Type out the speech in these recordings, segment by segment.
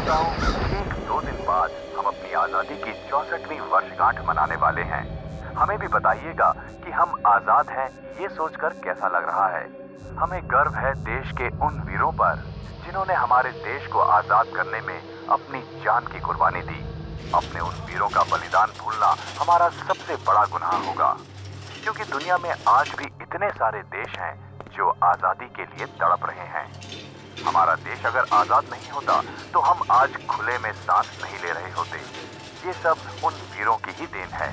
श्रोताओं, ठीक 2 दिन बाद हम अपनी आजादी की 64वीं वर्षगांठ मनाने वाले हैं। हमें भी बताइएगा कि हम आजाद हैं, ये सोचकर कैसा लग रहा है। हमें गर्व है देश के उन वीरों पर जिन्होंने हमारे देश को आजाद करने में अपनी जान की कुर्बानी दी। अपने उन वीरों का बलिदान भूलना हमारा सबसे बड़ा गुनाह होगा, क्योंकि दुनिया में आज भी इतने सारे देश हैं जो आजादी के लिए तड़प रहे हैं। हमारा देश अगर आजाद नहीं होता तो हम आज खुले में सांस नहीं ले रहे होते। ये सब उन वीरों की ही देन है।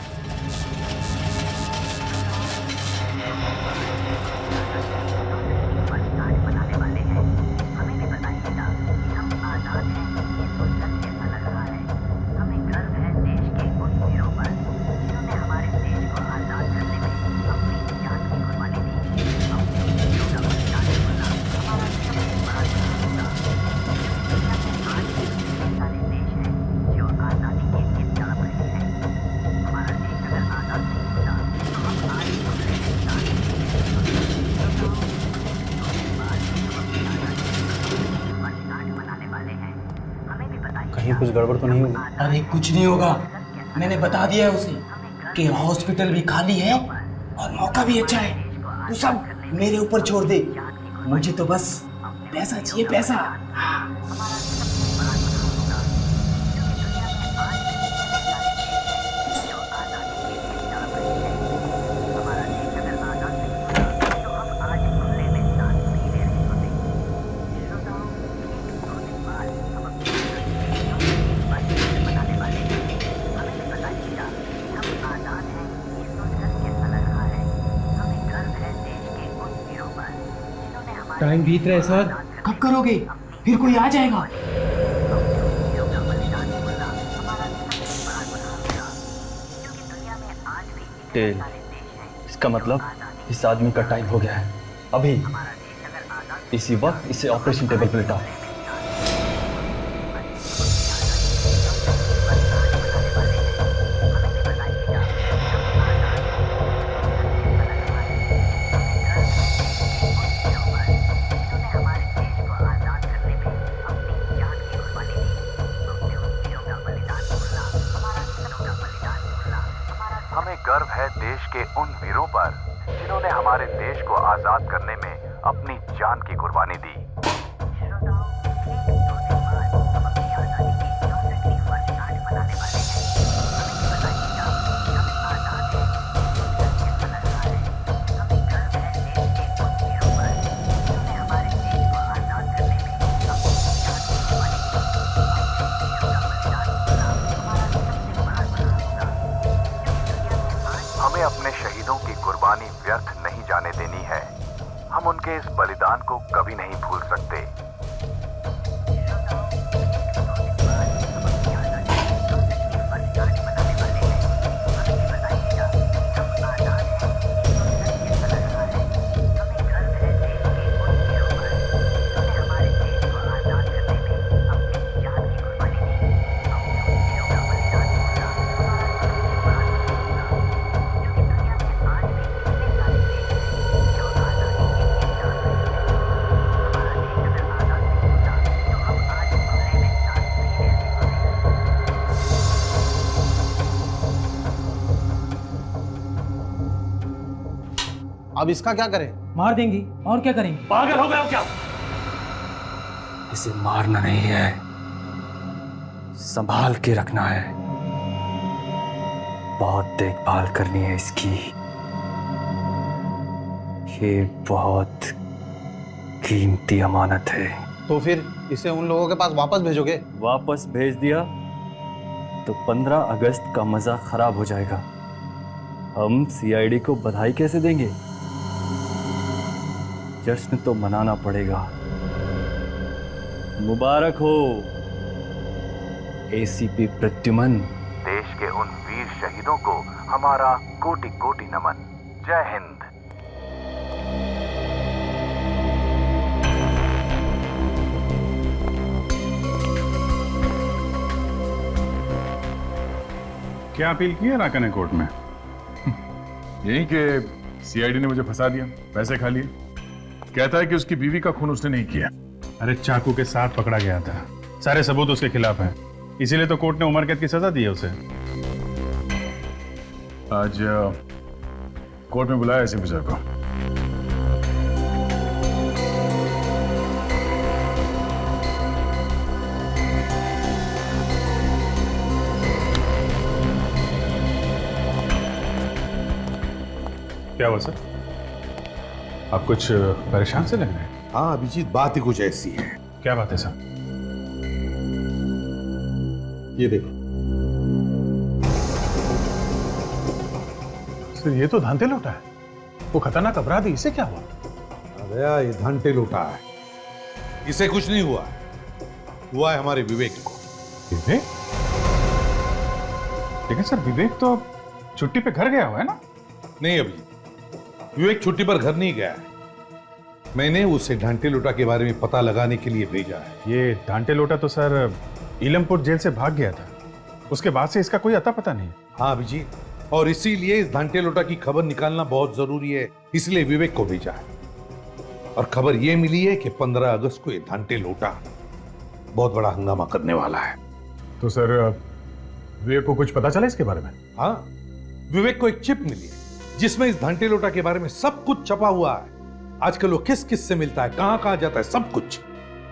कहीं कुछ गड़बड़ तो नहीं होगी? अरे कुछ नहीं होगा, मैंने बता दिया है उसे कि हॉस्पिटल भी खाली है और मौका भी अच्छा है। तू सब मेरे ऊपर छोड़ दे, मुझे तो बस पैसा चाहिए, पैसा। टाइम बीत रहा है सर। कब करोगे? फिर कोई आ जाएगा। टेल, इसका मतलब इस आदमी का टाइम हो गया है। अभी इसी वक्त इसे ऑपरेशन टेबल पर लिटाओ। हमें गर्व है देश के उन वीरों पर जिन्होंने हमारे देश को आजाद करने में अपनी जान की कुर्बानी दी। हमें अपने शहीदों की कुर्बानी व्यर्थ नहीं जाने देनी है। हम उनके इस बलिदान को कभी नहीं भूल सकते। अब इसका क्या करें? मार देंगे और क्या करेंगे? पागल हो गए हो क्या? इसे मारना नहीं है, संभाल के रखना है। बहुत देखभाल करनी है इसकी। ये बहुत कीमती अमानत है। तो फिर इसे उन लोगों के पास वापस भेजोगे? वापस भेज दिया तो 15 अगस्त का मजा खराब हो जाएगा। हम सीआईडी को बधाई कैसे देंगे? जश्न तो मनाना पड़ेगा। मुबारक हो एसीपी प्रद्युमन। देश के उन वीर शहीदों को हमारा कोटि कोटि नमन। जय हिंद। क्या अपील की है राका ने कोर्ट में? यही कि सीआईडी ने मुझे फंसा दिया, पैसे खा लिए। कहता है कि उसकी बीवी का खून उसने नहीं किया। अरे चाकू के साथ पकड़ा गया था, सारे सबूत उसके खिलाफ हैं, इसीलिए तो कोर्ट ने उम्र कैद की सजा दी है उसे। आज कोर्ट में बुलाया इसी विजय को। क्या हुआ सर? आप कुछ परेशान से लग रहे हैं? हाँ अभिजीत, बात ही कुछ ऐसी है। क्या बात है सर? ये देखो सर, ये तो धांधे लौटा है। वो खतरनाक अपराधी, इसे क्या हुआ? अरे ये धंटे लुटा है, इसे कुछ नहीं हुआ। हुआ है हमारे विवेक को। विवेक? लेकिन सर विवेक तो छुट्टी पे घर गया हुआ है ना? नहीं अभिजीत, विवेक छुट्टी पर घर नहीं गया है। मैंने उसे ढांटे लुटा के बारे में पता लगाने के लिए भेजा है। ये ढांटे लोटा तो सर इलमपुर जेल से भाग गया था, उसके बाद से इसका कोई अता पता नहीं। हाँ अभिजीत, और इसीलिए इस ढांटे लोटा की खबर निकालना बहुत जरूरी है, इसलिए विवेक को भेजा है। और खबर यह मिली है कि 15 अगस्त को ये ढांटे लोटा बहुत बड़ा हंगामा करने वाला है। तो सर विवेक को कुछ पता चला इसके बारे में? हाँ, विवेक को एक चिप मिली है जिसमें इस घंटे लोटा के बारे में सब कुछ छपा हुआ है। आजकल वो किस किस से मिलता है, कहां कहां जाता है, सब कुछ।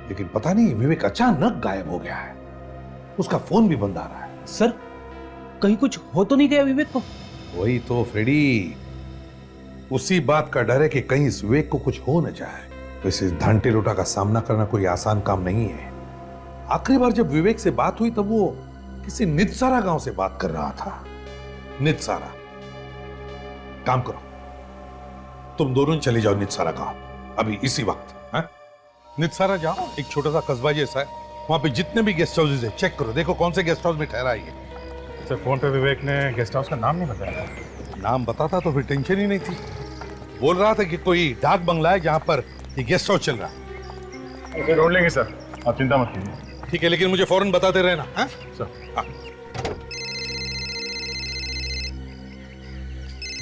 लेकिन पता नहीं विवेक अचानक गायब हो गया है, उसका फोन भी बंद आ रहा है। सर कहीं कुछ हो तो नहीं गया विवेक को? वही तो फ्रेडी, उसी बात का डर है कि कहीं इस विवेक को कुछ हो न जाए। वैसे इस घंटे लोटा का सामना करना कोई आसान काम नहीं है। आखिरी बार जब विवेक से बात हुई तब वो किसी नितसारा गांव से बात कर रहा था। नितसारा, काम करो, तुम दोनों चले जाओ नितसारा गांव अभी इसी वक्त। है? नितसारा जाओ, एक छोटा सा कस्बा जैसा है, वहां पे जितने भी गेस्ट हाउसेज है चेक करो, देखो कौन से गेस्ट हाउस में ठहरा है। सर फोन पे विवेक ने गेस्ट हाउस का नाम नहीं बताया। नाम बताता तो फिर टेंशन ही नहीं थी। बोल रहा था कि कोई डाक बंगला है जहां पर ये गेस्ट हाउस चल रहा है। उसे ढूंढ लेंगे सर, आप चिंता मत कीजिए। ठीक है, लेकिन मुझे फौरन बताते रहना। हाँ? सर हाँ।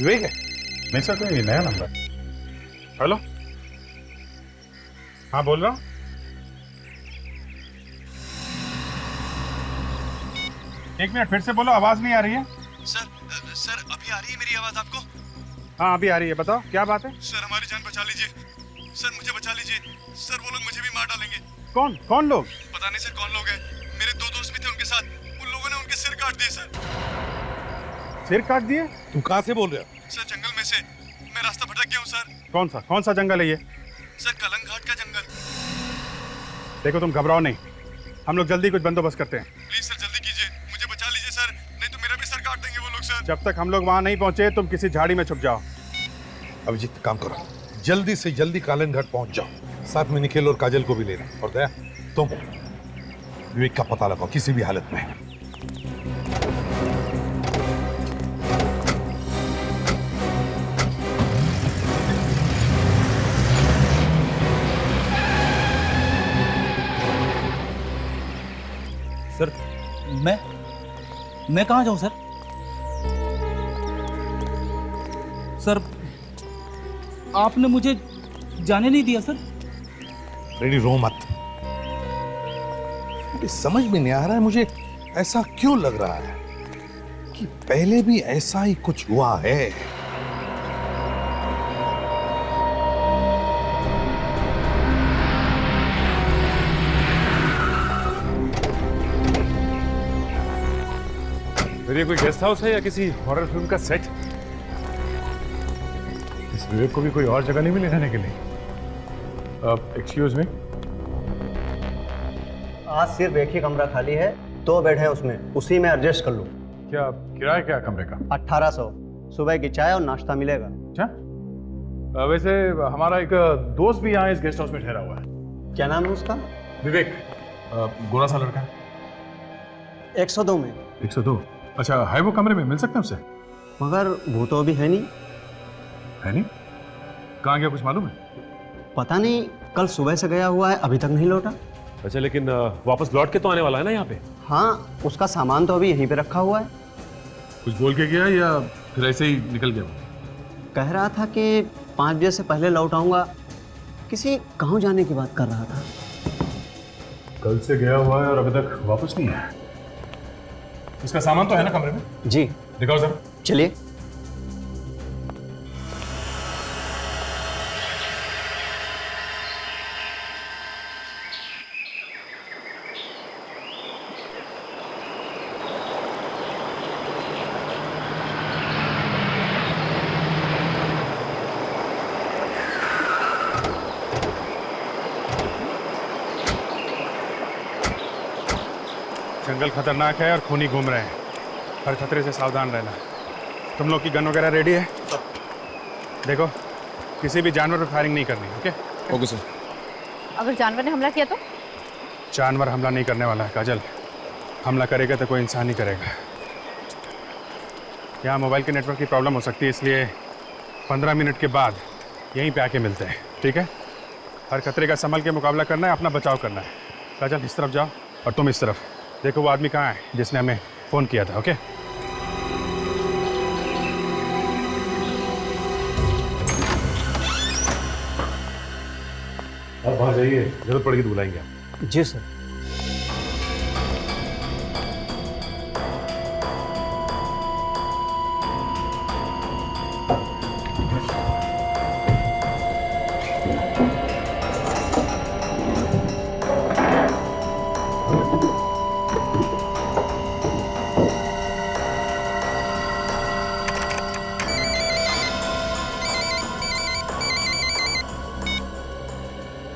विवेक है? नहीं सर, कोई नया नंबर। हेलो, हाँ बोल रहा हूँ। एक मिनट फिर से बोलो, आवाज नहीं आ रही है। सर अभी आ रही है मेरी आवाज आपको? हाँ अभी आ रही है, बताओ क्या बात है। सर हमारी जान बचा लीजिए, सर मुझे बचा लीजिए, सर वो लोग मुझे भी मार डालेंगे। कौन कौन लोग? पता नहीं सर कौन लोग हैं, मेरे 2 दोस्त भी थे उनके साथ, उन लोगों ने उनके सिर काट दिए सर। सिर काट दिए? तुम कहां से बोल रहे हो? सर जंगल में से, मैं रास्ता भटक गया हूँ सर। कौन सा जंगल है ये? सर कलंग घाट का जंगल। देखो तुम घबराओ नहीं, हम लोग जल्दी कुछ बंदोबस्त करते हैं। प्लीज सर जल्दी कीजिए, मुझे बचा लीजिए सर, नहीं तो मेरा भी सर काट देंगे वो लोग सर। जब तक हम लोग वहां नहीं पहुंचे तुम किसी झाड़ी में छुप जाओ। अभिजीत काम करो, जल्दी से जल्दी कालन घाट पहुंच जाओ, साथ में निखिल और काजल को भी लेना। और दया, तुम विवेक का पता लगाओ किसी भी हालत में। सर मैं कहां जाऊं सर? सर आपने मुझे जाने नहीं दिया सर। रेडी, रो मत। मुझे समझ में नहीं आ रहा है, मुझे ऐसा क्यों लग रहा है कि पहले भी ऐसा ही कुछ हुआ है। फिर ये कोई गेस्ट हाउस है या किसी हॉरर फिल्म का सेट? इस विवेक को भी कोई और जगह नहीं मिली रहने के लिए? एक्सक्यूज मी, आज सिर्फ एक ही कमरा खाली है, 2 बेड है उसमें, उसी में एडजस्ट कर लो। क्या किराया क्या कमरे का? 1800, सुबह की चाय और नाश्ता मिलेगा। अच्छा, वैसे हमारा एक दोस्त भी यहाँ इस गेस्ट हाउस में ठहरा हुआ है। क्या नाम है उसका? विवेक, गोरा सा लड़का। 102 में। 102? अच्छा, है वो कमरे में? मिल सकते हैं उससे? मगर वो तो अभी है नहीं। है नहीं? कहाँ गया कुछ मालूम है? पता नहीं, कल सुबह से गया हुआ है, अभी तक नहीं लौटा। अच्छा, लेकिन वापस लौट के तो आने वाला है ना यहाँ पे? हाँ, उसका सामान तो अभी यहीं पे रखा हुआ है। कुछ बोल के गया या फिर ऐसे ही निकल गया? कह रहा था कि 5 बजे से पहले लौट आऊंगा, किसी गाँव जाने की बात कर रहा था। कल से गया हुआ है और अभी तक वापस नहीं आया। इसका सामान तो है ना कमरे में? जी दिखाओ जरा। चलिए। जंगल खतरनाक है और खूनी घूम रहे हैं, हर खतरे से सावधान रहना। तुम लोग की गन वगैरह रेडी है? देखो, किसी भी जानवर पर फायरिंग नहीं करनी। ओके? Okay sir. अगर जानवर ने हमला किया तो? जानवर हमला नहीं करने वाला है काजल। हमला करेगा तो कोई इंसान ही करेगा। यहाँ मोबाइल के नेटवर्क की प्रॉब्लम हो सकती है, इसलिए 15 मिनट के बाद यहीं पे आके मिलते हैं, ठीक है? हर खतरे का संभल के मुकाबला करना है, अपना बचाव करना है। काजल इस तरफ जाओ और तुम इस तरफ। देखो वो आदमी कहाँ है जिसने हमें फ़ोन किया था। ओके? आप बाहर जाइए, जरूरत पड़ेगी तो बुलाएंगे आप। जी सर।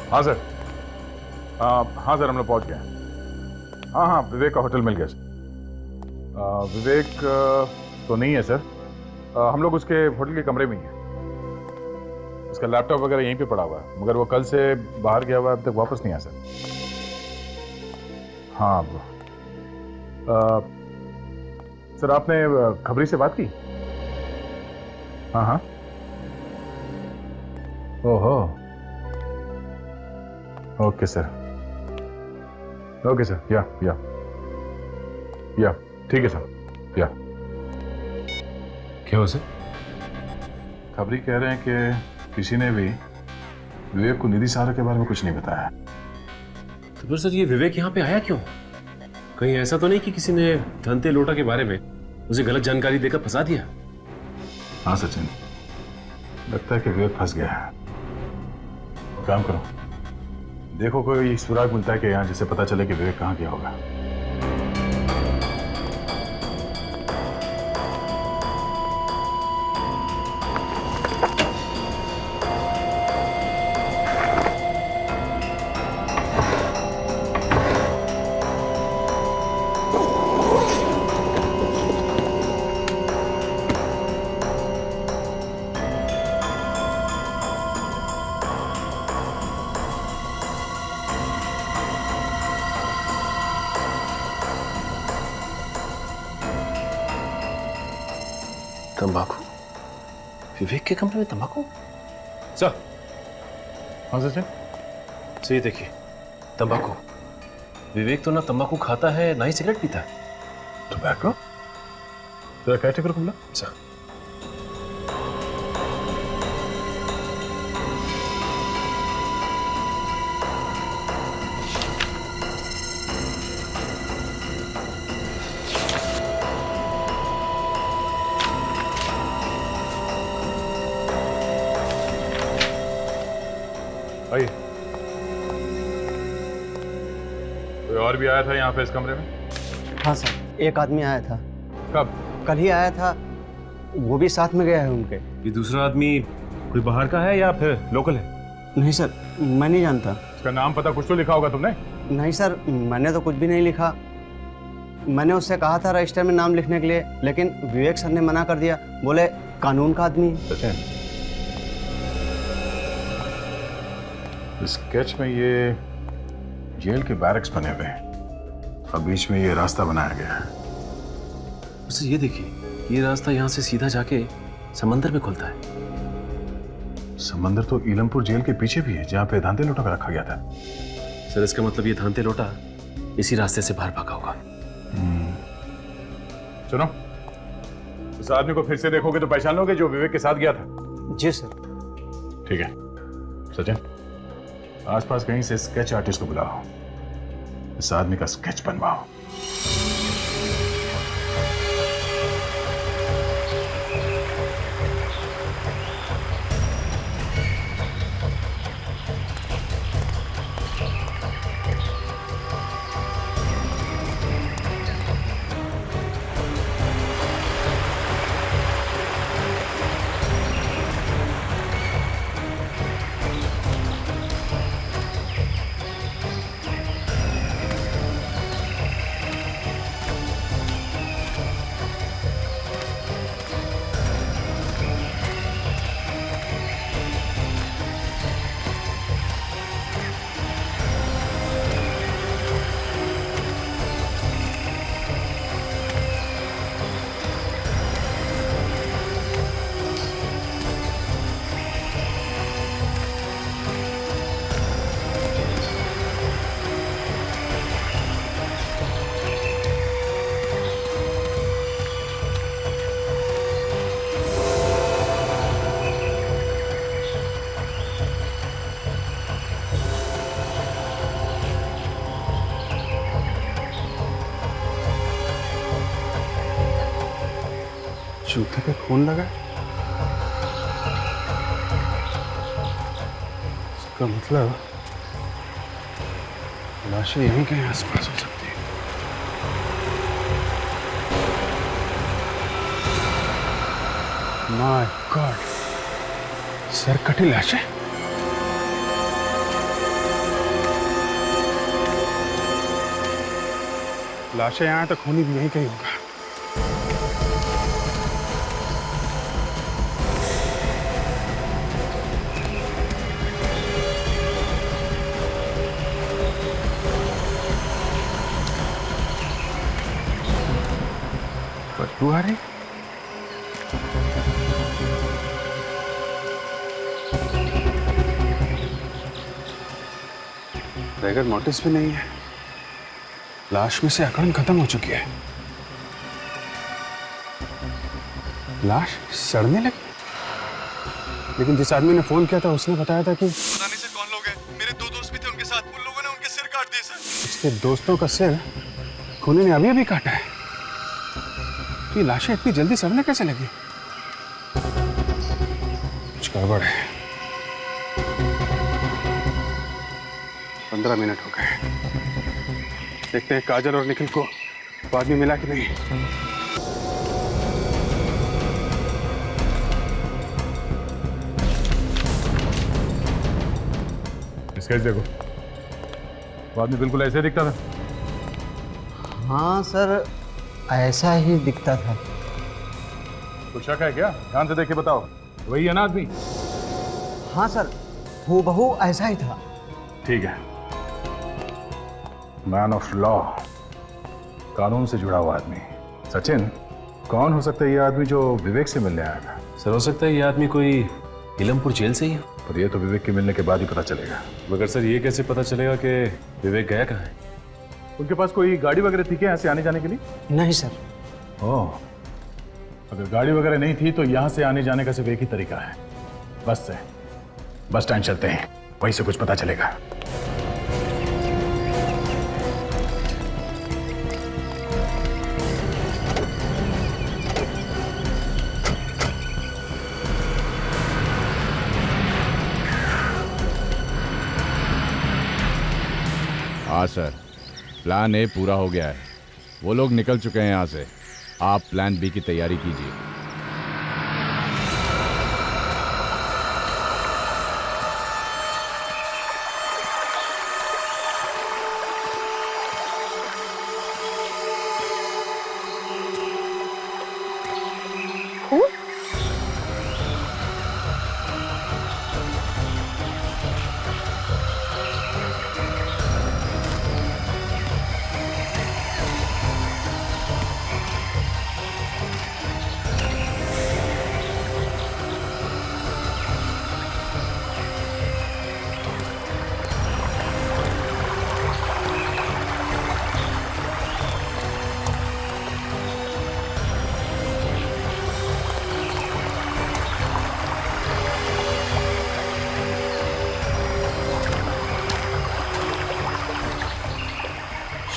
हाँ सर। हाँ सर, हम लोग पहुँच गए। हाँ हाँ, विवेक का होटल मिल गया सर। विवेक तो नहीं है सर। हम लोग उसके होटल के कमरे में ही हैं। उसका लैपटॉप वगैरह यहीं पे पड़ा हुआ है, मगर वो कल से बाहर गया हुआ है, अब तक वापस नहीं आया सर। हाँ सर, आपने खबरी से बात की? हाँ हाँ। ओहो, ओके सर। ओके सर, या ठीक है सर, या। क्या हो सर? खबरी कह रहे हैं कि किसी ने भी विवेक को निधि सहारा के बारे में कुछ नहीं बताया। तो फिर सर ये विवेक यहाँ पे आया क्यों? कहीं ऐसा तो नहीं कि किसी ने धनते लोटा के बारे में उसे गलत जानकारी देकर फंसा दिया? हाँ सचिन, लगता है कि विवेक फंस गया है। काम करो, देखो कोई सुराग मिलता है कि यहाँ, जिससे पता चले कि विवेक कहाँ गया होगा। तंबाकू? विवेक के कमरे में तंबाकू? सर। हाँ सचिन? सही देखिए, तंबाकू। विवेक तो ना तंबाकू खाता है ना ही सिगरेट पीता है। टोबैको? तेरा क्या चक्कर खुला? सर भाई, कोई और भी आया था यहाँ पे इस कमरे में? हाँ सर, एक आदमी आया था। कब? कल ही आया था, वो भी साथ में गया है उनके। ये दूसरा आदमी कोई बाहर का है या फिर लोकल है? नहीं सर, मैं नहीं जानता। उसका नाम पता कुछ तो लिखा होगा तुमने? नहीं सर, मैंने तो कुछ भी नहीं लिखा। मैंने उससे कहा था रजिस्टर में नाम लिखने के लिए, लेकिन विवेक सर ने मना कर दिया। बोले कानून का आदमी है। सचिन, स्केच में ये जेल के बैरक्स बने हुए हैं और बीच में ये रास्ता बनाया गया है। सर ये देखिए, ये रास्ता यहाँ से सीधा जाके समंदर में खुलता है। समंदर तो ईलमपुर जेल के पीछे भी है, जहाँ पे धांते लोटा रखा गया था। सर इसका मतलब ये धांते लोटा इसी रास्ते से बाहर भागा होगा। सुनो, उस आदमी को फिर से देखोगे तो पहचान लोगे जो विवेक के साथ गया था। जी सर। ठीक है सचिन, आसपास कहीं से स्केच आर्टिस्ट को बुलाओ इस आदमी का स्केच बनवाओ। जूते पे खून लगा, इसका मतलब लाशें यहीं कहीं आसपास हो सकती है। माय गॉड, सरकटी लाशें। लाशें यहाँ तो खूनी भी यहीं कहीं होगा। बदबू आ रही। बगैर नोटिस भी नहीं है। लाश में से अकड़न खत्म हो चुकी है। लाश सड़ने लगी। लेकिन जिस आदमी ने फोन किया था उसने बताया था कि पता नहीं सर कौन लोग हैं। मेरे 2 दोस्त भी थे उनके साथ। उन लोगों ने उनके सिर काट दिए सर। उसके दोस्तों का सिर खूनी ने अभी अभी काटा है। ये लाशें इतनी जल्दी सड़ने कैसे लगी? कुछ गड़बड़ है। 15 मिनट हो गए। देखते हैं काजल और निखिल को वो आदमी मिला कि नहीं। स्केच देखो, वो आदमी बिल्कुल ऐसे दिखता था। हाँ सर, ऐसा ही दिखता था। कुछ शक है क्या? ध्यान से देख के बताओ, वही है ना आदमी? हाँ सर, हूबहू ऐसा ही था। ठीक है। मैन ऑफ लॉ, कानून से जुड़ा हुआ आदमी। सचिन, कौन हो सकता है ये आदमी जो विवेक से मिलने आया था? सर हो सकता है ये आदमी कोई इलमपुर जेल से ही है। पर ये तो विवेक के मिलने के बाद ही पता चलेगा। मगर सर ये कैसे पता चलेगा कि विवेक गया कहाँ है? उनके पास कोई गाड़ी वगैरह थी क्या यहाँ से आने जाने के लिए? नहीं सर। ओह, अगर गाड़ी वगैरह नहीं थी तो यहाँ से आने जाने का सिर्फ एक ही तरीका है, बस से। बस स्टैंड चलते हैं, वहीं से कुछ पता चलेगा। हाँ सर, प्लान ए पूरा हो गया है। वो लोग निकल चुके हैं यहाँ से। आप प्लान बी की तैयारी कीजिए।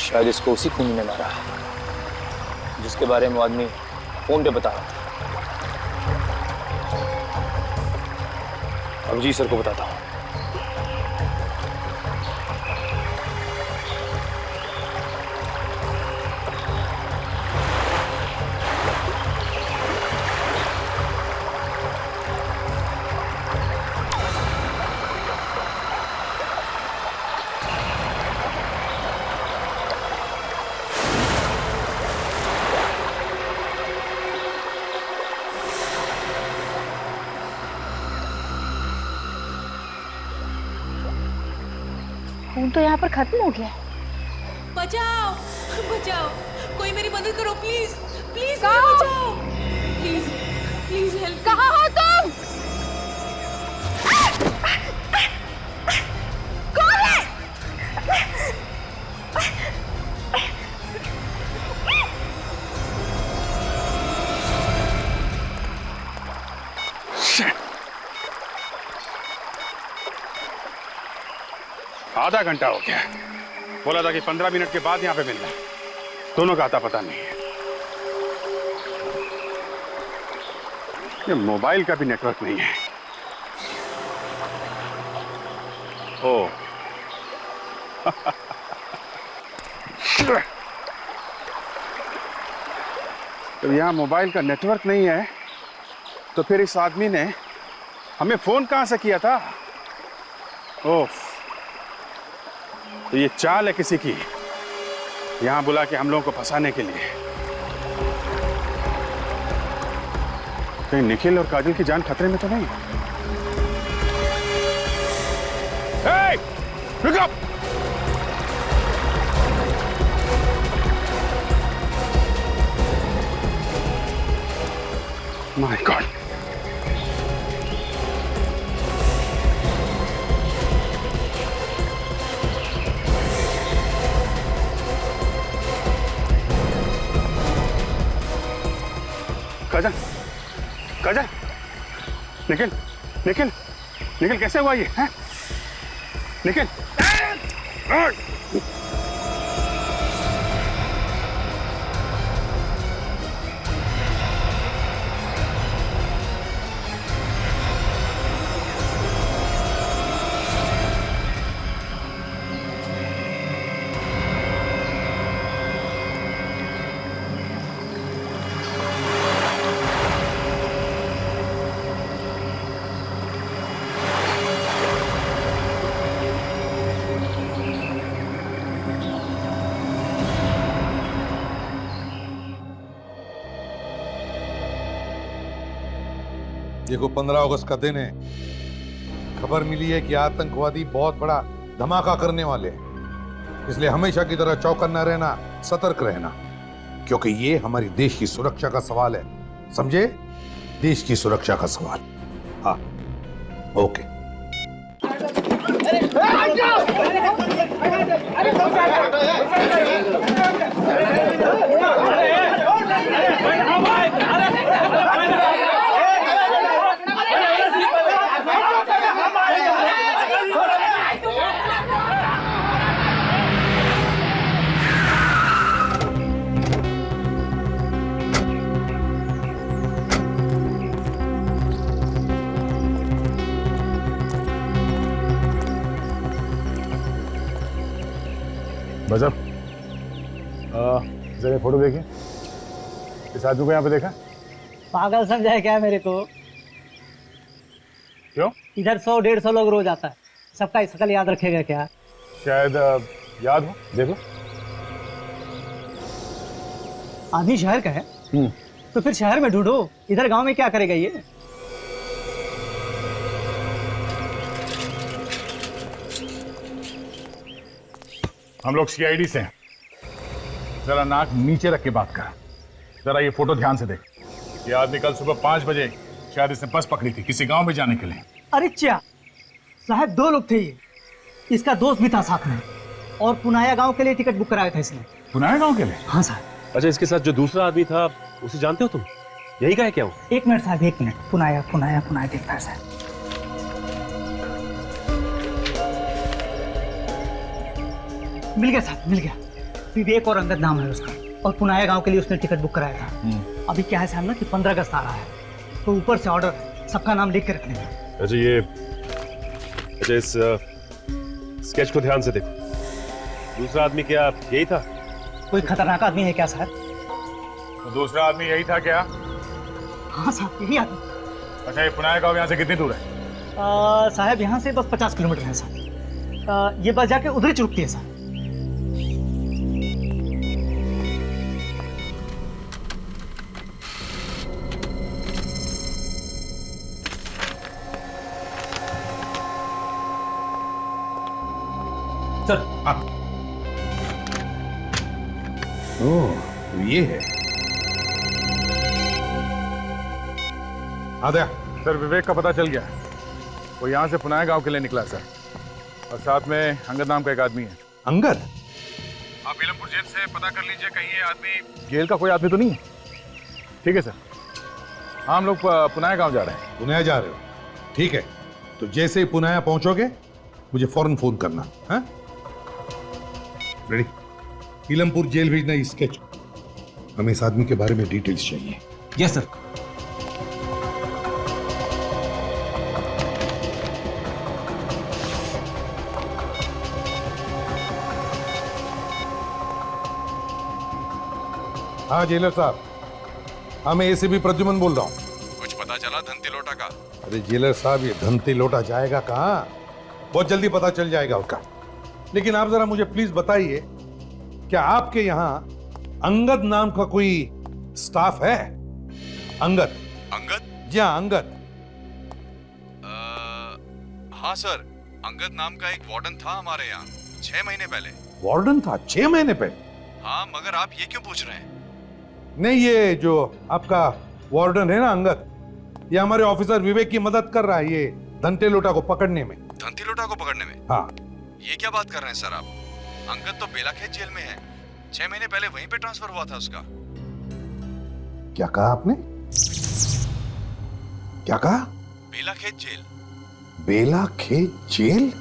शायद इसको उसी खूनी ने मारा है जिसके बारे में वो आदमी फोन पे बता रहा था। अभिजीत सर को बताता हूँ। खून तो यहाँ पर खत्म हो गया है। बचाओ बचाओ, कोई मेरी मदद करो प्लीज प्लीज, बचाओ प्लीज प्लीज हेल्प। कहाँ हो तुम? कौन है? आधा घंटा हो गया, बोला था कि 15 मिनट के बाद यहाँ पे मिलना, दोनों का आता पता नहीं है। ये मोबाइल का भी नेटवर्क नहीं है। ओ तो यहाँ मोबाइल का नेटवर्क नहीं है, तो फिर इस आदमी ने हमें फोन कहां से किया था? ओह, तो ये चाल है किसी की, यहां बुला के हम लोगों को फंसाने के लिए। कहीं निखिल और काजल की जान खतरे में तो नहीं? Hey! Pick up! My God! काजल, काजल, निखिल, निखिल, निखिल कैसे हुआ ये? हैं? निखिल, देखो 15 अगस्त का दिन है। खबर मिली है कि आतंकवादी बहुत बड़ा धमाका करने वाले हैं, इसलिए हमेशा की तरह चौकन्ना रहना, सतर्क रहना, क्योंकि ये हमारी देश की सुरक्षा का सवाल है, समझे? देश की सुरक्षा का सवाल। हाँ, ओके। बजब, जरा फोटो देखिए। इस आदमी को यहाँ पे देखा? पागल समझा है क्या मेरे को? क्यों? इधर 100-150 लोग रोज आता है, सबका शकल याद रखेगा क्या? शायद याद हो, देखो। आदमी शहर का है तो फिर शहर में ढूंढो, इधर गांव में क्या करेगा ये? हम लोग सीआईडी से हैं, जरा नाक नीचे रख के बात कर। जरा ये फोटो ध्यान से देख। ये आदमी कल सुबह 5 बजे शायद इसने बस पकड़ी थी किसी गांव में जाने के लिए। अरे क्या साहब, 2 लोग थे ये, इसका दोस्त भी था साथ में, और पुनाया गांव के लिए टिकट बुक कराया था इसने। पुनाया गांव के लिए? हाँ साहब। अच्छा, इसके साथ जो दूसरा आदमी था उसे जानते हो तुम? यही का है क्या वो? 1 मिनट साहब, 1 मिनट। पुनाया पुनाया पुनाया देखता है साहब। मिल गया साहब, मिल गया। विवेक और अंगद नाम है उसका, और पुनाया गांव के लिए उसने टिकट बुक कराया था। अभी क्या है साहब ना कि 15 अगस्त आ रहा है, तो ऊपर से ऑर्डर है सबका नाम लिख के रखने का। अच्छा इस स्केच को ध्यान से देखो। दूसरा आदमी क्या यही था? कोई खतरनाक आदमी है क्या साहब? तो दूसरा आदमी यही था क्या? हाँ साहब, यही आदमी। अच्छा, ये पुनाया गांव यहाँ से कितनी दूर है? साहब यहाँ से बस 50 किलोमीटर है साहब। ये बस जाके उधर ही चुकती है साहब। सर ओह, ये है। आ गया सर, विवेक का पता चल गया। वो यहाँ से पुनाया गांव के लिए निकला सर, और साथ में अंगद नाम का एक आदमी है। अंगद? आप इलमपुर जेल से पता कर लीजिए, कहीं ये आदमी जेल का कोई आदमी तो नहीं है। ठीक है सर, हम लोग पुनाया गांव जा रहे हैं। पुनाया जा रहे हो? ठीक है, तो जैसे ही पुनाया पहुंचोगे मुझे फौरन फोन करना। हाँ, रेडी? इलमपुर जेल भेजना इस स्केच। हमें इस आदमी के बारे में डिटेल्स चाहिए। Yes sir. हाँ जेलर साहब, हाँ मैं एसीपी प्रद्युमन बोल रहा हूँ। कुछ पता चला धनती लोटा का? अरे जेलर साहब, ये धनती लोटा जाएगा कहाँ? बहुत जल्दी पता चल जाएगा उसका। लेकिन आप जरा मुझे प्लीज बताइए, क्या आपके यहाँ अंगद नाम का कोई स्टाफ है? अंगद? अंगद? जी हाँ, अंगद। हाँ सर, अंगद नाम का एक वार्डन था हमारे यहाँ 6 महीने पहले। वार्डन था 6 महीने पहले? हाँ, मगर आप ये क्यों पूछ रहे हैं? नहीं, ये जो आपका वार्डन है ना अंगद, ये हमारे ऑफिसर विवेक की मदद कर रहा है ये धनते लोटा को पकड़ने में। धनती लोटा को पकड़ने में? हाँ। ये क्या बात कर रहे हैं सर आप? अंगद तो बेलाखेत जेल में है, 6 महीने पहले वहीं पे ट्रांसफर हुआ था उसका। क्या कहा आपने? क्या कहा? बेलाखेत जेल। बेलाखेत जेल?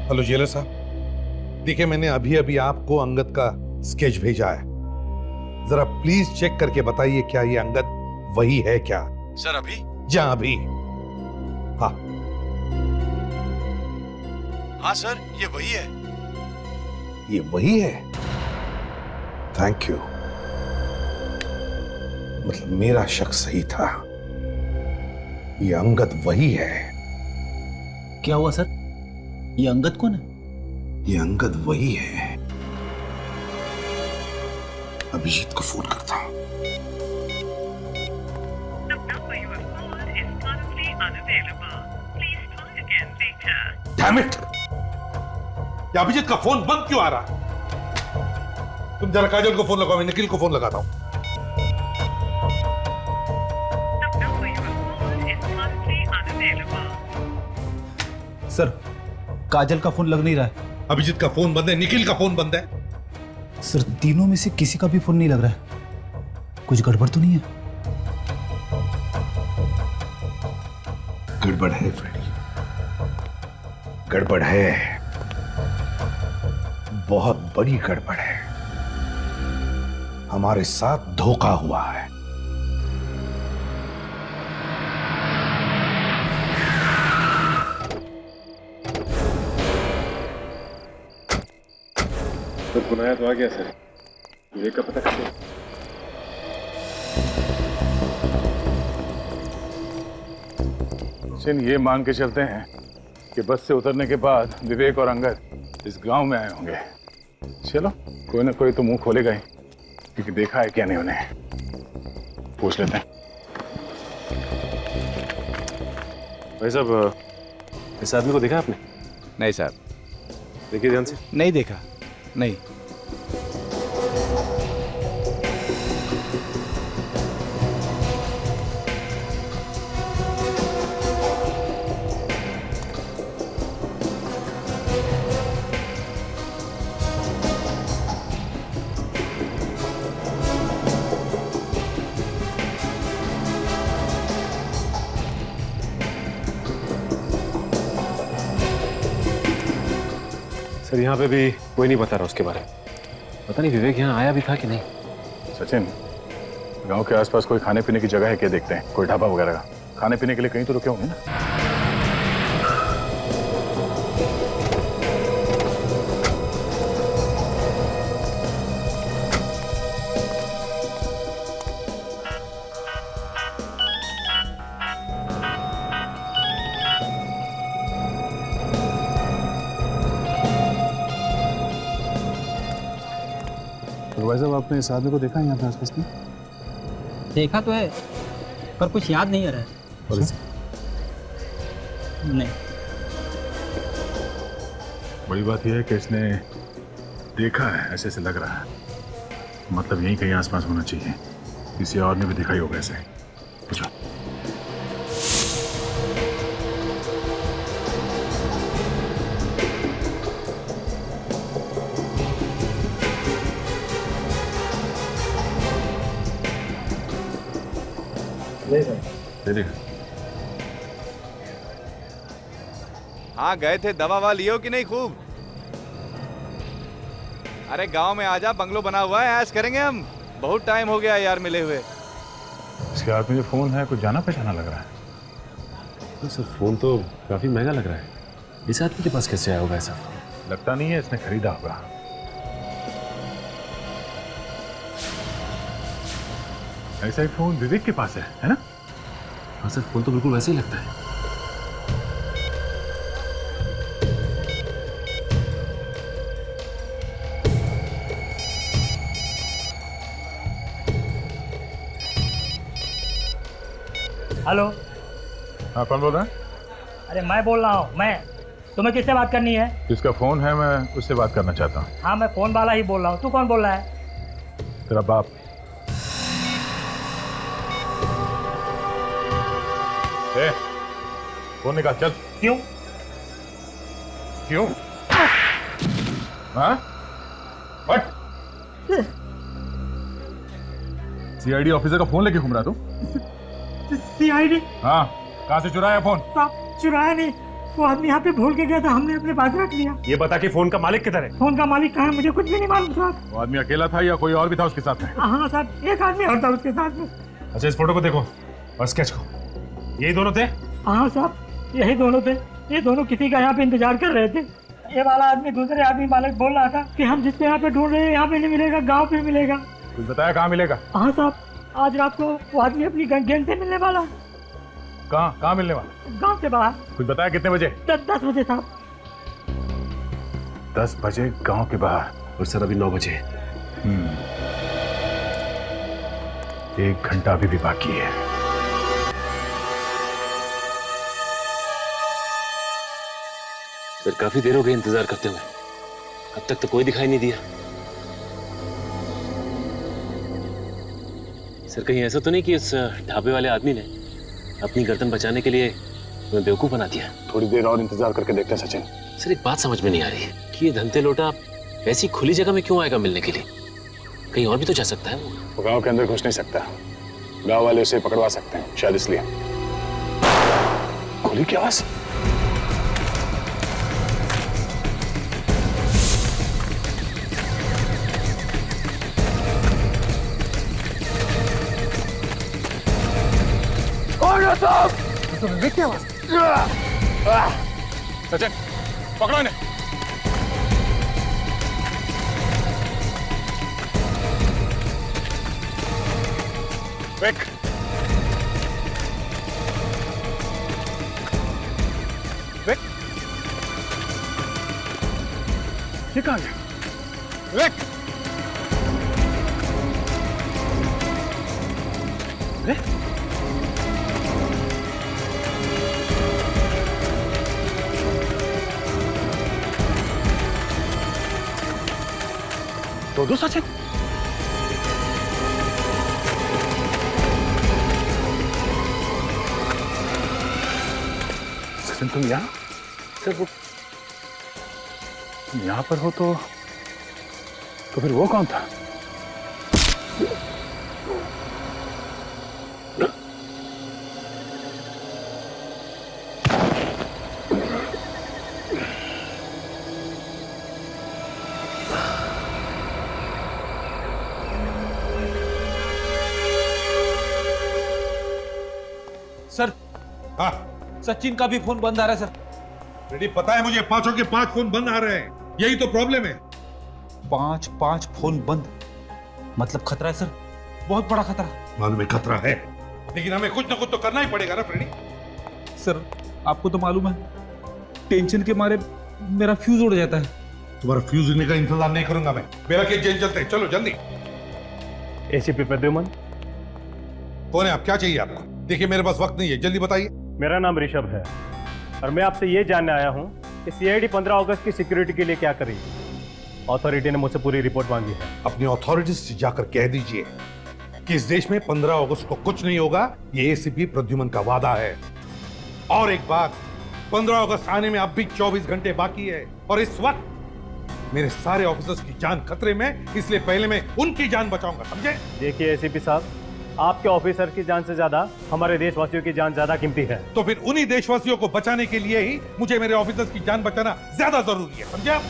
हेलो जेलर साहब, देखिए मैंने अभी अभी आपको अंगद का स्केच भेजा है, जरा प्लीज चेक करके बताइए क्या ये अंगद वही है क्या? सर अभी? जी अभी। हाँ हाँ सर, ये वही है। ये वही है? Thank you. मतलब मेरा शक सही था, ये अंगद वही है। क्या हुआ सर? ये अंगद कौन है? ये अंगद वही है। अभिजीत को फोन करता हूं। Damn it! ये अभिजीत का फोन बंद क्यों आ रहा है? तुम जरा काजल को फोन लगाओ, मैं निखिल को फोन लगाता हूं। सर, काजल का फोन लग नहीं रहा है। अभिजीत का फोन बंद है, निखिल का फोन बंद है। सर, तीनों में से किसी का भी फोन नहीं लग रहा है। कुछ गड़बड़ तो नहीं है? गड़बड़ है फ्रेडी, गड़बड़ है, बहुत बड़ी गड़बड़ है। हमारे साथ धोखा हुआ है। सर पुनाया तो आ गया सर, विवेक का पता कर। ये मान के चलते हैं कि बस से उतरने के बाद विवेक और अंगद इस गांव में आए होंगे। चलो, कोई ना कोई तो मुंह खोलेगा ही, क्योंकि देखा है क्या नहीं उन्हें। पूछ लेते हैं। भाई साहब, इस आदमी को देखा आपने? नहीं साहब। देखिए ध्यान से। नहीं देखा। नहीं। सर यहाँ पे भी कोई नहीं बता रहा उसके बारे में। पता नहीं विवेक यहाँ आया भी था कि नहीं। सचिन, गांव के आसपास कोई खाने पीने की जगह है क्या, देखते हैं कोई ढाबा वगैरह का। खाने पीने के लिए कहीं तो रुके होंगे ना। भाई साहब, आपने इस आदमी को देखा है यहाँ पे आसपास में? देखा तो है पर कुछ याद नहीं आ रहा है। और इसे? नहीं। बड़ी बात यह है कि इसने देखा है, ऐसे से लग रहा है। मतलब यहीं कहीं आसपास होना चाहिए। किसी और ने भी देखा ही होगा ऐसे। पूछो। दे देगा। हाँ, गए थे, दवा ववा लियो कि नहीं खूब? अरे गांव में आजा, बंगलो बना हुआ है, ऐश करेंगे हम। बहुत टाइम हो गया यार मिले हुए। इसके हाथ में जो फोन है कुछ जाना पहचाना लग रहा है। तो सर फोन तो काफी महंगा लग रहा है। इस आदमी के पास कैसे आया होगा ऐसा फोन? लगता नहीं है इसने खरीदा होगा। ऐसा ही फोन विवेक के पास है ना? हाँ सर, फोन तो बिल्कुल वैसे ही लगता है। हेलो। हाँ, कौन बोल रहा है? अरे मैं बोल रहा हूँ। मैं तुम्हें किससे बात करनी है? जिसका फोन है मैं उससे बात करना चाहता हूँ। हाँ, मैं फोन वाला ही बोल रहा हूँ। तू कौन बोल रहा है? तेरा बाप। ए, फोन निकाल, चल। क्यों? क्यों? हाँ? व्हाट? सीआईडी ऑफिसर का फोन लेके घूम रहा तू? सीआईडी? हाँ, कहाँ से चुराया फोन? साहब, चुराया नहीं, वो आदमी यहाँ पे भूल के गया था, हमने अपने पास रख लिया। ये बता कि फोन का मालिक किधर है? फोन का मालिक कहाँ है मुझे कुछ भी नहीं मालूम साहब। वो आदमी अकेला था या कोई और भी था उसके साथ में? हाँ साहब, एक आदमी और था उसके साथ में। अच्छा, इस फोटो को देखो और स्केच को। यही दोनों थे? हाँ साहब, यही दोनों थे। ये दोनों किसी का यहाँ पे इंतजार कर रहे थे। ये वाला आदमी दूसरे आदमी मालिक बोल रहा था कि हम जिसको यहाँ पे ढूंढ रहे हैं यहाँ पे नहीं मिलेगा, गाँव पे मिलेगा। कुछ बताया कहाँ मिलेगा? हाँ साहब, आज रात को वो आदमी अपनी गेंद से मिलने वाला है। कहाँ मिलने वाला? गाँव से बाहर। कुछ बताया कितने बजे? 10 बजे साहब। 10 बजे गांव के बाहर। और सर अभी 9 बजे। 1 घंटा अभी भी बाकी है। सर काफी देर हो गई इंतजार करते हुए, अब तक तो कोई दिखाई नहीं दिया। सर कहीं ऐसा तो नहीं कि उस ढाबे वाले आदमी ने अपनी गर्दन बचाने के लिए तुम्हें बेवकूफ बना दिया? थोड़ी देर और इंतजार करके देखते हैं सचिन। सर एक बात समझ में नहीं आ रही कि ये धंते लोटा ऐसी खुली जगह में क्यों आएगा मिलने के लिए? कहीं और भी तो जा सकता है वो गांव के अंदर घुस नहीं सकता। गांव वाले उसे पकड़वा सकते हैं, शायद इसलिए। खुली की आवाज। तो विवेक की आवाज। सचिन, पकड़ो इन्हें। विवेक, विवेक, ये कहाँ गया? विवेक, दो सचिन। सचिन तुम यहाँ? सर वो यहाँ पर हो तो फिर वो कौन था? सर हाँ सचिन का भी फोन बंद आ रहा है सर। रेडी, पता है मुझे, 5 के 5 फोन बंद आ रहे हैं। यही तो प्रॉब्लम है। 5 फोन बंद मतलब खतरा है सर, बहुत बड़ा खतरा। मालूम है खतरा है, लेकिन हमें कुछ ना कुछ तो करना ही पड़ेगा ना फ्रेडी। सर आपको तो मालूम है, टेंशन के मारे मेरा फ्यूज उड़ जाता है। तुम्हारा फ्यूज उड़ने का इंतजार नहीं करूंगा मैं। मेरा केस जेल चलते हैं, चलो जल्दी। एसीपी प्रद्युमन। कौन है आप? क्या चाहिए आपको? देखिए मेरे पास वक्त नहीं है, जल्दी बताइए। मेरा नाम ऋषभ है और मैं आपसे ये जानने आया हूँ कि सीआईडी 15 अगस्त की सिक्योरिटी के लिए क्या करेगी। अथॉरिटी ने मुझसे पूरी रिपोर्ट मांगी है। अपनी अथॉरिटीज से जाकर कह दीजिए कि इस देश में 15 अगस्त को कुछ नहीं होगा। ये एसीपी प्रद्युमन का वादा है। और एक बात, 15 अगस्त आने में अब भी 24 घंटे बाकी है और इस वक्त मेरे सारे ऑफिसर्स की जान खतरे में, इसलिए पहले मैं उनकी जान बचाऊंगा, समझे? देखिए एसीपी साहब, आपके ऑफिसर की जान से ज्यादा हमारे देशवासियों की जान ज्यादा कीमती है। तो फिर उन्हीं देशवासियों को बचाने के लिए ही मुझे मेरे ऑफिसर्स की जान बचाना ज्यादा जरूरी है, समझे आप?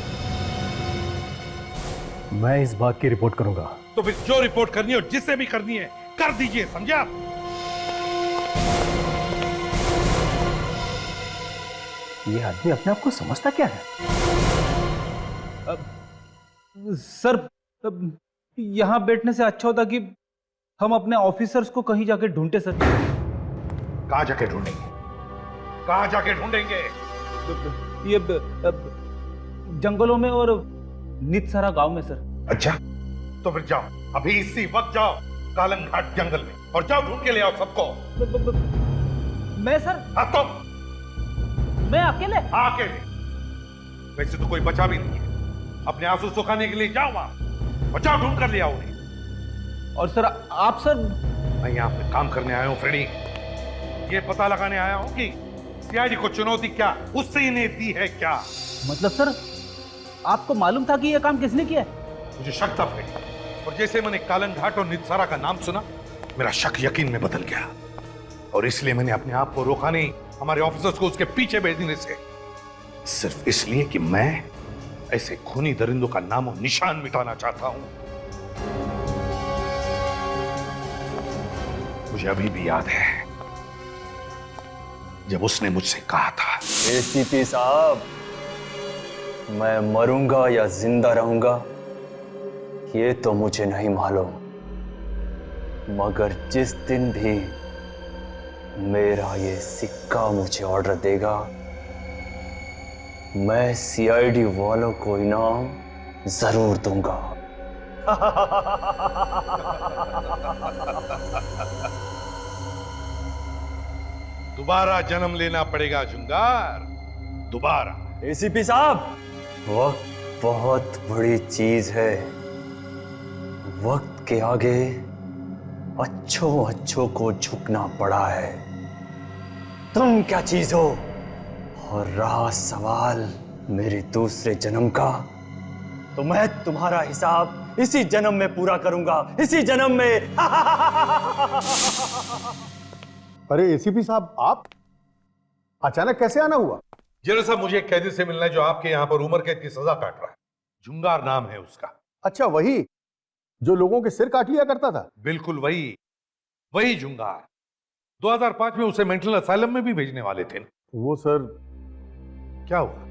मैं इस बात की रिपोर्ट करूंगा। तो फिर जो रिपोर्ट करनी है और जिससे भी करनी है कर दीजिए, समझे आप? ये आदमी अपने आप को समझता क्या है? सर यहाँ बैठने से अच्छा होता कि हम अपने ऑफिसर्स को कहीं जाके ढूंढते सर। कहाँ जाके ढूंढेंगे? कहाँ जाके ढूंढेंगे? ये जंगलों में और नितसरा गांव में सर। अच्छा, तो फिर जाओ, अभी इसी वक्त जाओ कालम घाट जंगल में और जाओ ढूंढ के ले आओ सबको। मैं सर? हाँ तो मैं अकेले? अकेले? वैसे तो कोई बचा भी नहीं है। अपने आंसू सुखाने के लिए जाओ वहां और जाओ ढूंढ कर ले आओ उन्हें। और सर आप? सर मैं यहाँ पे काम करने आया हूँ फ्रेडी, ये पता लगाने आया हूँ कि सीआईडी को चुनौती क्या उससे इन्हें दी है क्या। मतलब सर आपको मालूम था कि यह काम किसने किया है? मुझे शक था फ्रेडी, और जैसे मैंने कालन घाट और नितसारा का नाम सुना, मेरा शक यकीन में बदल गया और इसलिए मैंने अपने आप को रोका नहीं हमारे ऑफिसर्स को उसके पीछे भेजने से, सिर्फ इसलिए कि मैं ऐसे खूनी दरिंदों का नामो निशान मिटाना चाहता हूं। मुझे अभी भी याद है जब उसने मुझसे कहा था, एसीपी साहब, मैं मरूंगा या जिंदा रहूंगा ये तो मुझे नहीं मालूम, मगर जिस दिन भी मेरा ये सिक्का मुझे ऑर्डर देगा, मैं सीआईडी वालों को इनाम जरूर दूंगा। दोबारा जन्म लेना पड़ेगा जुंगार, दोबारा। एसीपी साहब, वक्त बहुत बड़ी चीज है। वक्त के आगे अच्छों को झुकना पड़ा है। तुम क्या चीज हो? और रहा सवाल मेरे दूसरे जन्म का, तो मैं तुम्हारा हिसाब इसी जन्म में पूरा करूंगा, इसी जन्म में। अरे एसीपी साहब, आप अचानक कैसे आना हुआ? जेलर साहब, मुझे एक कैदी से मिलना है जो आपके यहाँ पर उम्र कैद की सजा काट रहा है। जुंगार नाम है उसका। अच्छा, वही जो लोगों के सिर काट लिया करता था? बिल्कुल वही जुंगार। 2005 में उसे मेंटल असाइलम में भी भेजने वाले थे। वो सर, क्या हुआ?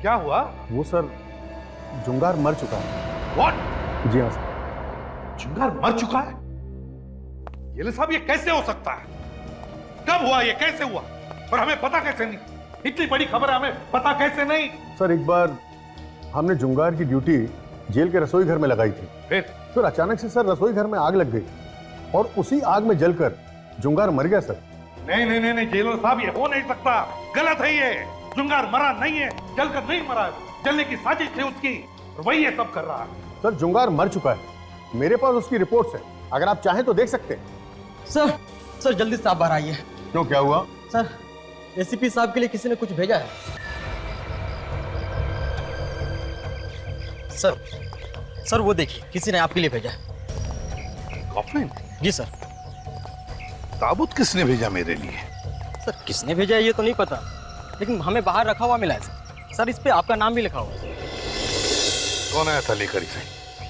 क्या हुआ? वो सर, जुंगार मर चुका है। व्हाट? जी हाँ सर। जुंगार मर चुका है? जेलर साहब, ये कैसे हो सकता है? कब हुआ? ये कैसे हुआ? और हमें पता कैसे नहीं? इतनी बड़ी खबर है, हमें पता कैसे नहीं? सर, एक बार हमने जुंगार की ड्यूटी जेल के रसोई घर में लगाई थी। फिर अचानक से सर रसोई घर में आग लग गई और उसी आग में जलकर जुंगार मर गया सर। नहीं जेलर साहब, ये हो नहीं सकता, गलत है ये। जुंगार मरा नहीं है, जलकर नहीं मरा है, जलने की साजिश थी उसकी। और वही ये सब कर रहा है। सर जुंगार मर चुका है, मेरे पास उसकी रिपोर्ट्स है, अगर आप चाहें तो देख सकते हैं। सर जल्दी साहब बाहर आइए। क्यों, क्या हुआ? सर एसीपी साहब के लिए किसी ने कुछ भेजा है। सर वो देखिए, किसी ने आपके लिए भेजा है। कॉफिन? जी सर। ताबूत किसने भेजा मेरे लिए? सर किसने भेजा है ये तो नहीं पता, लेकिन हमें बाहर रखा हुआ मिला है सर। इस पे आपका नाम भी लिखा हुआ है। कौन आया था लेकर इसे?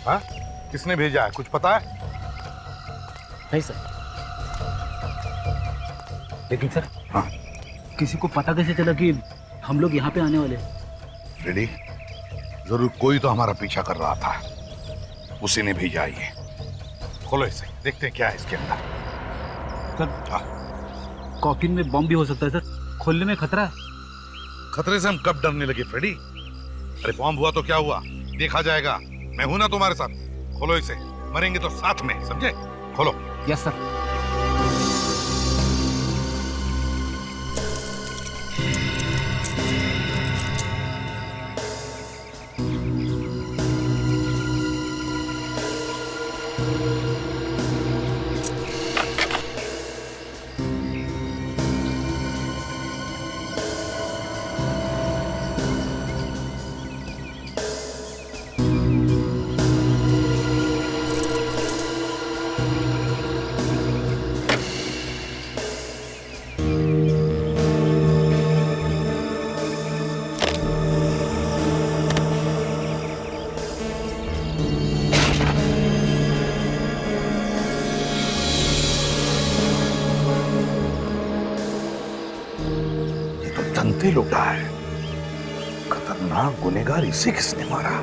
हाँ, किसने भेजा है, कुछ पता है? नहीं सर। लेकिन सर, हाँ, किसी को पता कैसे चला कि हम लोग यहाँ पे आने वाले? रेडी, जरूर कोई तो हमारा पीछा कर रहा था, उसी ने भेजा ये। खोलो इसे, देखते हैं क्या है इसके अंदर। सर, कॉकिन में बॉम्ब भी हो सकता है सर, खोलने में खतरा है। खतरे से हम कब डरने लगे फ्रेडी? अरे बॉम्ब हुआ तो क्या हुआ, देखा जाएगा। मैं हूं ना तुम्हारे साथ। खोलो इसे, मरेंगे तो साथ में, समझे? खोलो। Yes sir. धंते लुटा है, खतरनाक गुनहगार, इसे किसने मारा?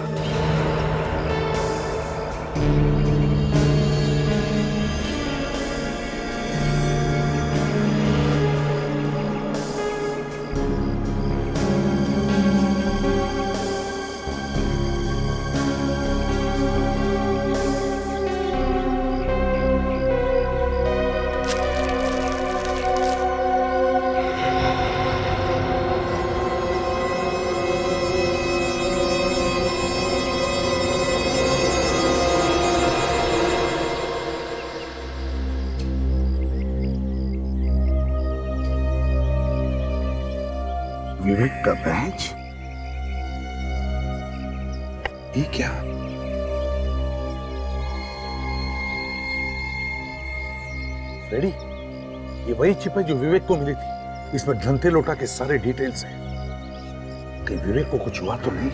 विवेक का बैच? ये क्या? फ्रेडी, ये वही चिप है जो विवेक को मिली थी। इसमें धंते लोटा के सारे डिटेल्स हैं। कहीं विवेक को कुछ हुआ तो नहीं?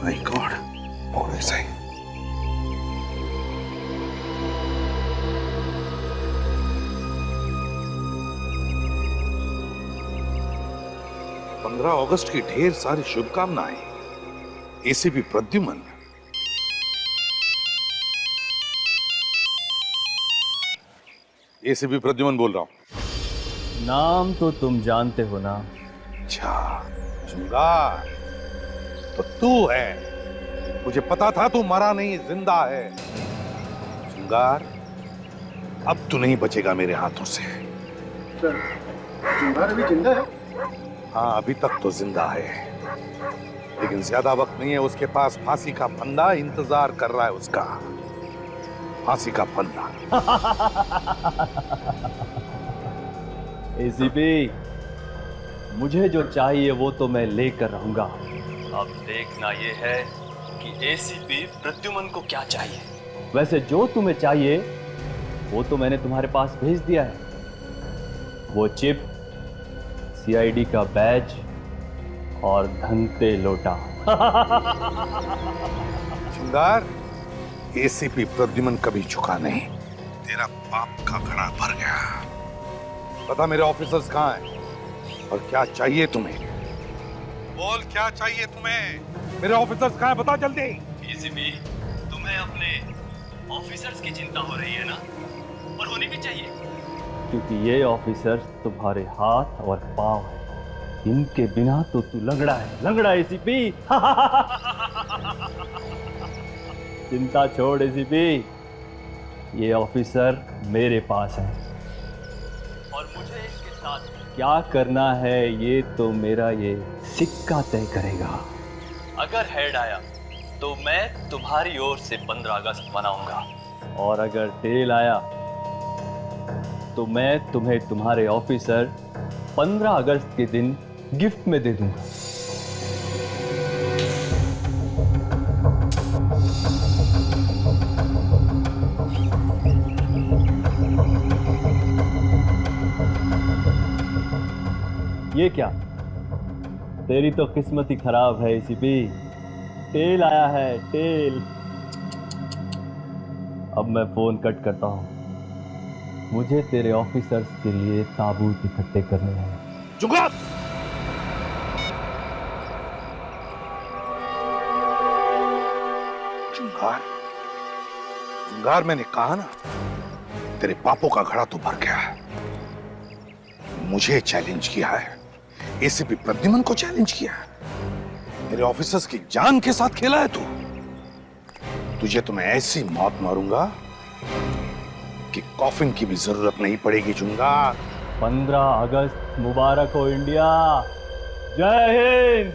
माय गॉड, और ऐसा ही। अगस्त की ढेर सारी शुभकामनाएं। एसीपी प्रद्युमन। एसीपी प्रद्युमन बोल रहा हूं। नाम तो तुम जानते हो ना? अच्छा, जुंगार तो तू है। मुझे पता था तू मरा नहीं, जिंदा है। जुंगार, अब तू नहीं बचेगा मेरे हाथों से। जुंगार अभी जिंदा है? हाँ, अभी तक तो जिंदा है, लेकिन ज्यादा वक्त नहीं है उसके पास। फांसी का फंदा इंतजार कर रहा है उसका। फांसी का फंदा। एसीपी, मुझे जो चाहिए वो तो मैं लेकर रहूंगा। अब देखना ये है कि एसीपी प्रद्युमन को क्या चाहिए। वैसे जो तुम्हें चाहिए वो तो मैंने तुम्हारे पास भेज दिया है। वो चिप, सीआईडी का बैज और धंते लोटा। जुंगार, एसीपी प्रद्युमन कभी झुका नहीं। तेरा पाप का घड़ा भर गया। पता मेरे ऑफिसर्स कहाँ हैं और क्या चाहिए तुम्हें? बोल, क्या चाहिए तुम्हें? मेरे ऑफिसर्स कहाँ हैं, बता जल्दी। एसीपी, तुम्हें अपने ऑफिसर्स की चिंता हो रही है ना? और होनी भी चाहिए, क्योंकि ये ऑफिसर्स तुम्हारे हाथ और पांव हैं। इनके बिना तो तू लंगड़ा है, लंगड़ा एसीपी। चिंता छोड़ एसीपी, ये ऑफिसर मेरे पास है और मुझे इसके साथ क्या करना है ये तो मेरा ये सिक्का तय करेगा। अगर हेड आया तो मैं तुम्हारी ओर से 15 अगस्त मनाऊंगा, और अगर टेल आया तो मैं तुम्हें तुम्हारे ऑफिसर 15 अगस्त के दिन गिफ्ट में दे दूंगा। ये क्या, तेरी तो किस्मत ही खराब है एसीपी। टेल आया है, टेल। अब मैं फोन कट करता हूं, मुझे तेरे ऑफिसर्स के लिए ताबूत इकट्ठे करने हैं। जुगाड़! जुगाड़, जुगाड़, मैंने कहा ना, तेरे पापों का घड़ा तो भर गया है। मुझे चैलेंज किया है, एसीपी प्रद्युमन को चैलेंज किया है, मेरे ऑफिसर्स की जान के साथ खेला है तू। तुझे तो मैं ऐसी मौत मारूंगा कि कॉफिन की भी जरूरत नहीं पड़ेगी। जुंगार, 15 अगस्त मुबारक हो इंडिया। जय हिंद।